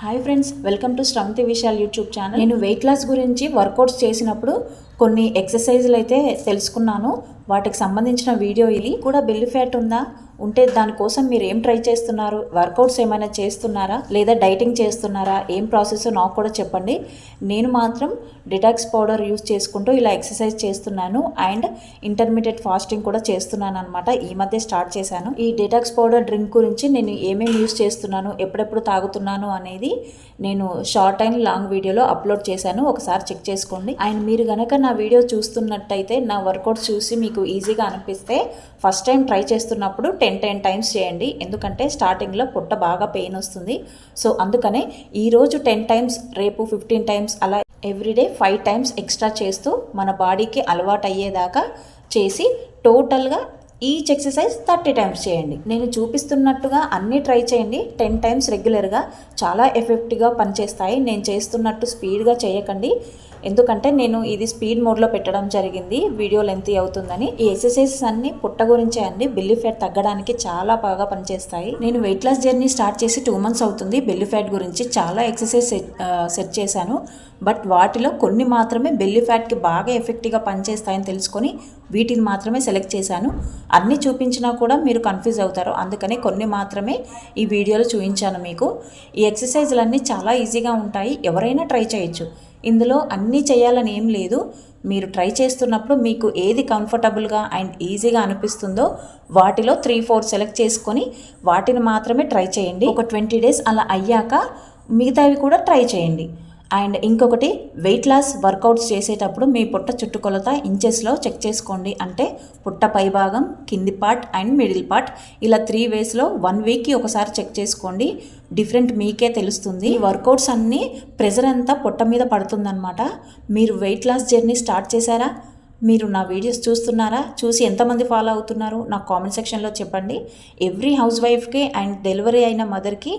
Hi friends, welcome to Sravanthi Vishal YouTube channel. నేను weight loss గురించి workouts చేసినప్పుడు కొన్ని ఎక్సర్సైజులు అయితే తెలుసుకున్నాను. వాటికి సంబంధించిన వీడియో ఇది కూడా. బెల్లి ఫ్యాట్ ఉందా, ఉంటే దానికోసం మీరు ఏం ట్రై చేస్తున్నారు, వర్కౌట్స్ ఏమైనా చేస్తున్నారా లేదా డైటింగ్ చేస్తున్నారా, ఏం ప్రాసెస్ నాకు కూడా చెప్పండి. నేను మాత్రం డిటాక్స్ పౌడర్ యూస్ చేసుకుంటూ ఇలా ఎక్సర్సైజ్ చేస్తున్నాను అండ్ ఇంటర్మీడియట్ ఫాస్టింగ్ కూడా చేస్తున్నాను అనమాట. ఈ మధ్య స్టార్ట్ చేశాను. ఈ డిటాక్స్ పౌడర్ డ్రింక్ గురించి నేను ఏమేమి యూస్ చేస్తున్నాను, ఎప్పుడెప్పుడు తాగుతున్నాను అనేది నేను షార్ట్ అండ్ లాంగ్ వీడియోలో అప్లోడ్ చేశాను. ఒకసారి చెక్ చేసుకోండి. అండ్ మీరు కనుక నా వీడియో చూస్తున్నట్టయితే, నా వర్కౌట్స్ చూసి మీకు ఈజీగా అనిపిస్తే ఫస్ట్ టైం ట్రై చేస్తున్నప్పుడు 10 టైమ్స్ చేయండి. ఎందుకంటే స్టార్టింగ్లో పొట్ట బాగా పెయిన్ వస్తుంది. సో అందుకనే ఈరోజు 10 టైమ్స్, రేపు 15 టైమ్స్, అలా ఎవ్రీడే 5 టైమ్స్ ఎక్స్ట్రా చేస్తూ మన బాడీకి అలవాటు అయ్యేదాకా చేసి టోటల్గా ఈచ్ ఎక్సర్సైజ్ 30 టైమ్స్ చేయండి. నేను చూపిస్తున్నట్టుగా అన్నీ ట్రై చేయండి. 10 టైమ్స్ రెగ్యులర్గా చాలా ఎఫెక్టివ్గా పనిచేస్తాయి. నేను చేస్తున్నట్టు స్పీడ్గా చేయకండి, ఎందుకంటే నేను ఇది స్పీడ్ మోడ్లో పెట్టడం జరిగింది, వీడియో లెంతీ అవుతుందని. ఈ ఎక్సర్సైజెస్ అన్నీ పుట్ట గురించే అండి. బెల్లి ఫ్యాట్ తగ్గడానికి చాలా బాగా పనిచేస్తాయి. నేను వెయిట్ లాస్ జర్నీ స్టార్ట్ చేసి 2 మంత్స్ అవుతుంది. బెల్లి ఫ్యాట్ గురించి చాలా ఎక్సర్సైజ్ సెట్ చేశాను. బట్ వాటిలో కొన్ని మాత్రమే బెల్లి ఫ్యాట్కి బాగా ఎఫెక్టివ్గా పనిచేస్తాయని తెలుసుకొని వీటిని మాత్రమే సెలెక్ట్ చేశాను. అన్నీ చూపించినా కూడా మీరు కన్ఫ్యూజ్ అవుతారు, అందుకని కొన్ని మాత్రమే ఈ వీడియోలో చూపించాను మీకు. ఈ ఎక్సర్సైజులన్నీ చాలా ఈజీగా ఉంటాయి, ఎవరైనా ట్రై చేయొచ్చు. ఇందులో అన్నీ చేయాలని ఏం లేదు. మీరు ట్రై చేస్తున్నప్పుడు మీకు ఏది కంఫర్టబుల్గా అండ్ ఈజీగా అనిపిస్తుందో వాటిలో 3-4 సెలెక్ట్ చేసుకొని వాటిని మాత్రమే ట్రై చేయండి. ఒక 20 డేస్ అలా అయ్యాక మిగతావి కూడా ట్రై చేయండి. అండ్ ఇంకొకటి, వెయిట్ లాస్ వర్కౌట్స్ చేసేటప్పుడు మీ పొట్ట చుట్టుకొలత ఇంచెస్లో చెక్ చేసుకోండి. అంటే పొట్ట పై భాగం, కింది పార్ట్ అండ్ మిడిల్ పార్ట్, ఇలా 3 వేస్లో 1 వీక్కి ఒకసారి చెక్ చేసుకోండి. డిఫరెంట్ మీకే తెలుస్తుంది. ఈ వర్కౌట్స్ అన్నీ ప్రెజర్ అంతా పొట్ట మీద పడుతుందన్నమాట. మీరు వెయిట్ లాస్ జర్నీ స్టార్ట్ చేశారా? మీరు నా వీడియోస్ చూస్తున్నారా? చూసి ఎంతమంది ఫాలో అవుతున్నారు నాకు కామెంట్ సెక్షన్లో చెప్పండి. ఎవ్రీ హౌస్ వైఫ్కి అండ్ డెలివరీ అయిన మదర్కి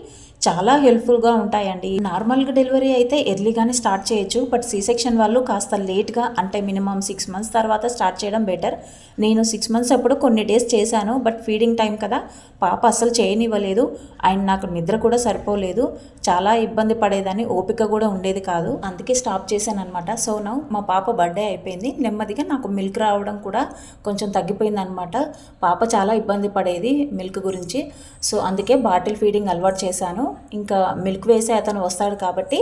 చాలా హెల్ప్ఫుల్గా ఉంటాయండి. నార్మల్గా డెలివరీ అయితే ఎర్లీగానే స్టార్ట్ చేయొచ్చు, బట్ సి సెక్షన్ వాళ్ళు కాస్త లేట్గా, అంటే మినిమం 6 మంత్స్ తర్వాత స్టార్ట్ చేయడం బెటర్. నేను 6 మంత్స్ అప్పుడు కొన్ని డేస్ చేశాను, బట్ ఫీడింగ్ టైం కదా, పాప అస్సలు చేయనివ్వలేదు అండ్ నాకు నిద్ర కూడా సరిపోలేదు. చాలా ఇబ్బంది పడేదాన్ని, ఓపిక కూడా ఉండేది కాదు, అందుకే స్టాప్ చేశాను అనమాట. సో నౌ మా పాప బర్త్డే అయిపోయింది, నెమ్మదిగా నాకు మిల్క్ రావడం కూడా కొంచెం తగ్గిపోయింది అనమాట. పాప చాలా ఇబ్బంది పడేది మిల్క్ గురించి, సో అందుకే బాటిల్ ఫీడింగ్ అలవాటు చేశాను. ఇంకా మిల్క్ వేసే అతను వస్తాడు కాబట్టి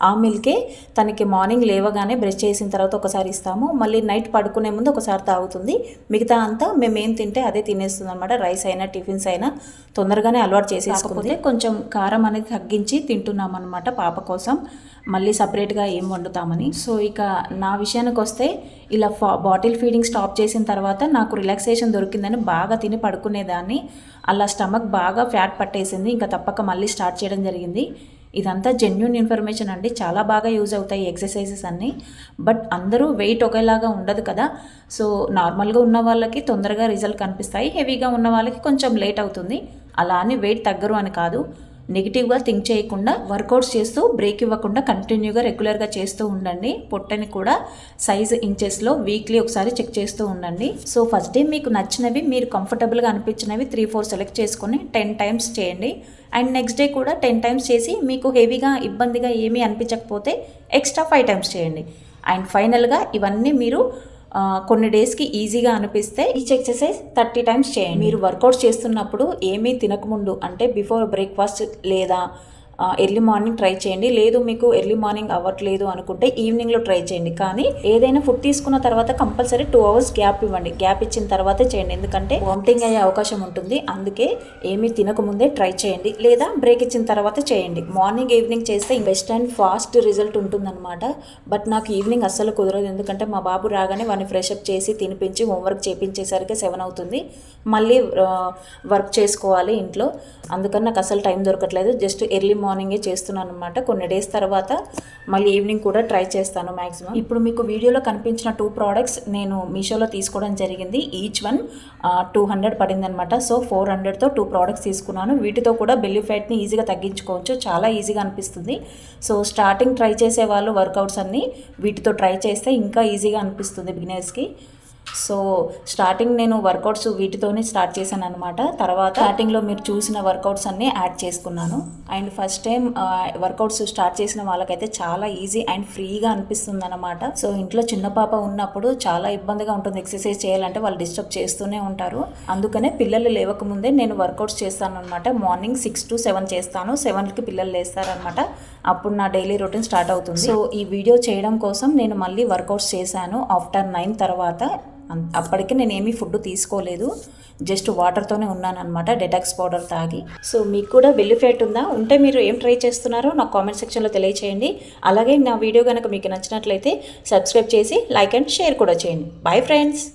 ఆ మిల్కే తనకి మార్నింగ్ లేవగానే బ్రష్ చేసిన తర్వాత ఒకసారి ఇస్తాము, మళ్ళీ నైట్ పడుకునే ముందు ఒకసారి తాగుతుంది. మిగతా అంతా మేమేం తింటే అదే తినేస్తుంది అనమాట. రైస్ అయినా టిఫిన్స్ అయినా తొందరగానే అలవాటు చేసేసుకుంది. కొంచెం కారం అనేది తగ్గించి తింటున్నాం అనమాట పాప కోసం, మళ్ళీ సపరేట్గా ఏం వండుతామని. సో ఇక నా విషయానికి వస్తే, ఇలా బాటిల్ ఫీడింగ్ స్టాప్ చేసిన తర్వాత నాకు రిలాక్సేషన్ దొరికిందని బాగా తిని పడుకునేదాన్ని. అలా స్టమక్ బాగా ఫ్యాట్ పట్టేసింది, ఇంకా తప్పక మళ్ళీ స్టార్ట్ చేయడం జరిగింది. ఇదంతా జెన్యూన్ ఇన్ఫర్మేషన్ అండి, చాలా బాగా యూజ్ అవుతాయి ఎక్సర్సైజెస్ అన్నీ. బట్ అందరూ వెయిట్ ఒకేలాగా ఉండదు కదా, సో నార్మల్గా ఉన్న వాళ్ళకి తొందరగా రిజల్ట్ కనిపిస్తాయి, హెవీగా ఉన్న వాళ్ళకి కొంచెం లేట్ అవుతుంది. అలా అని వెయిట్ తగ్గరు అని కాదు. నెగిటివ్గా థింక్ చేయకుండా వర్కౌట్స్ చేస్తూ బ్రేక్ ఇవ్వకుండా కంటిన్యూగా రెగ్యులర్గా చేస్తూ ఉండండి. పొట్టని కూడా సైజ్ ఇంచెస్లో వీక్లీ ఒకసారి చెక్ చేస్తూ ఉండండి. సో ఫస్ట్ డే మీకు నచ్చినవి, మీరు కంఫర్టబుల్గా అనిపించినవి 3-4 సెలెక్ట్ చేసుకొని 10 టైమ్స్ చేయండి. అండ్ నెక్స్ట్ డే కూడా 10 టైమ్స్ చేసి మీకు హెవీగా ఇబ్బందిగా ఏమీ అనిపించకపోతే ఎక్స్ట్రా 5 టైమ్స్ చేయండి. అండ్ ఫైనల్గా ఇవన్నీ మీరు కొన్ని డేస్కి ఈజీగా అనిపిస్తే ఈచ్ ఎక్సర్సైజ్ 30 టైమ్స్ చేయండి. మీరు వర్కౌట్స్ చేస్తున్నప్పుడు ఏమీ తినకముందు, అంటే బిఫోర్ బ్రేక్ఫాస్ట్ లేదా ఎర్లీ మార్నింగ్ ట్రై చేయండి. లేదు మీకు ఎర్లీ మార్నింగ్ అవ్వట్లేదు అనుకుంటే ఈవినింగ్లో ట్రై చేయండి. కానీ ఏదైనా ఫుడ్ తీసుకున్న తర్వాత కంపల్సరీ 2 అవర్స్ గ్యాప్ ఇవ్వండి. గ్యాప్ ఇచ్చిన తర్వాతే చేయండి, ఎందుకంటే వామిటింగ్ అయ్యే అవకాశం ఉంటుంది. అందుకే ఏమీ తినకముందే ట్రై చేయండి, లేదా బ్రేక్ ఇచ్చిన తర్వాత చేయండి. మార్నింగ్ ఈవినింగ్ చేస్తే బెస్ట్ అండ్ ఫాస్ట్ రిజల్ట్ ఉంటుందన్నమాట. బట్ నాకు ఈవినింగ్ అస్సలు కుదరదు, ఎందుకంటే మా బాబు రాగానే వాడిని ఫ్రెషప్ చేసి తినిపించి హోంవర్క్ చేయించేసరికి 7 అవుతుంది. మళ్ళీ వర్క్ చేసుకోవాలి ఇంట్లో, అందుకని నాకు అసలు టైం దొరకట్లేదు. జస్ట్ ఎర్లీ మార్నింగే చేస్తున్నాను అనమాట. కొన్ని డేస్ తర్వాత మళ్ళీ ఈవినింగ్ కూడా ట్రై చేస్తాను మ్యాక్సిమం. ఇప్పుడు మీకు వీడియోలో కనిపించిన 2 ప్రోడక్ట్స్ నేను మీషోలో తీసుకోవడం జరిగింది. ఈచ్ వన్ 200 పడింది అనమాట. సో 400తో 2 ప్రోడక్ట్స్ తీసుకున్నాను. వీటితో కూడా బెల్లీ ఫ్యాట్ని ఈజీగా తగ్గించుకోవచ్చు, చాలా ఈజీగా అనిపిస్తుంది. సో స్టార్టింగ్ ట్రై చేసే వాళ్ళు వర్కౌట్స్ అన్నీ వీటితో ట్రై చేస్తే ఇంకా ఈజీగా అనిపిస్తుంది బిగినర్స్కి. సో స్టార్టింగ్ నేను వర్కౌట్స్ వీటితోనే స్టార్ట్ చేశాను అనమాట. తర్వాత స్టార్టింగ్లో మీరు చూసిన వర్కౌట్స్ అన్నీ యాడ్ చేసుకున్నాను. And first time workouts start చేసిన వాళ్ళకైతే చాలా ఈజీ అండ్ ఫ్రీగా అనిపిస్తుంది అనమాట. సో ఇంట్లో చిన్న పాప ఉన్నప్పుడు చాలా ఇబ్బందిగా ఉంటుంది ఎక్సర్సైజ్ చేయాలంటే, వాళ్ళు డిస్టర్బ్ చేస్తూనే ఉంటారు. అందుకనే పిల్లలు లేవకముందే నేను వర్కౌట్స్ చేస్తాను అనమాట. మార్నింగ్ 6 to 7 చేస్తాను. 7కి పిల్లలు లేస్తారనమాట. అప్పుడు నా డైలీ రొటీన్ స్టార్ట్ అవుతుంది. సో ఈ వీడియో చేయడం కోసం నేను మళ్ళీ వర్కౌట్స్ చేశాను ఆఫ్టర్ 9 తర్వాత. అప్పటికి నేనేమీ ఫుడ్ తీసుకోలేదు, జస్ట్ వాటర్తోనే ఉన్నాను అనమాట, డెటాక్స్ పౌడర్ తాగి. సో మీకు కూడా బెల్లి ఫ్యాట్ ఉందా? ఉంటే మీరు ఏం ట్రై చేస్తున్నారో నాకు కామెంట్ సెక్షన్లో తెలియచేయండి. అలాగే నా వీడియో కనుక మీకు నచ్చినట్లయితే సబ్స్క్రైబ్ చేసి లైక్ అండ్ షేర్ కూడా చేయండి. Bye friends.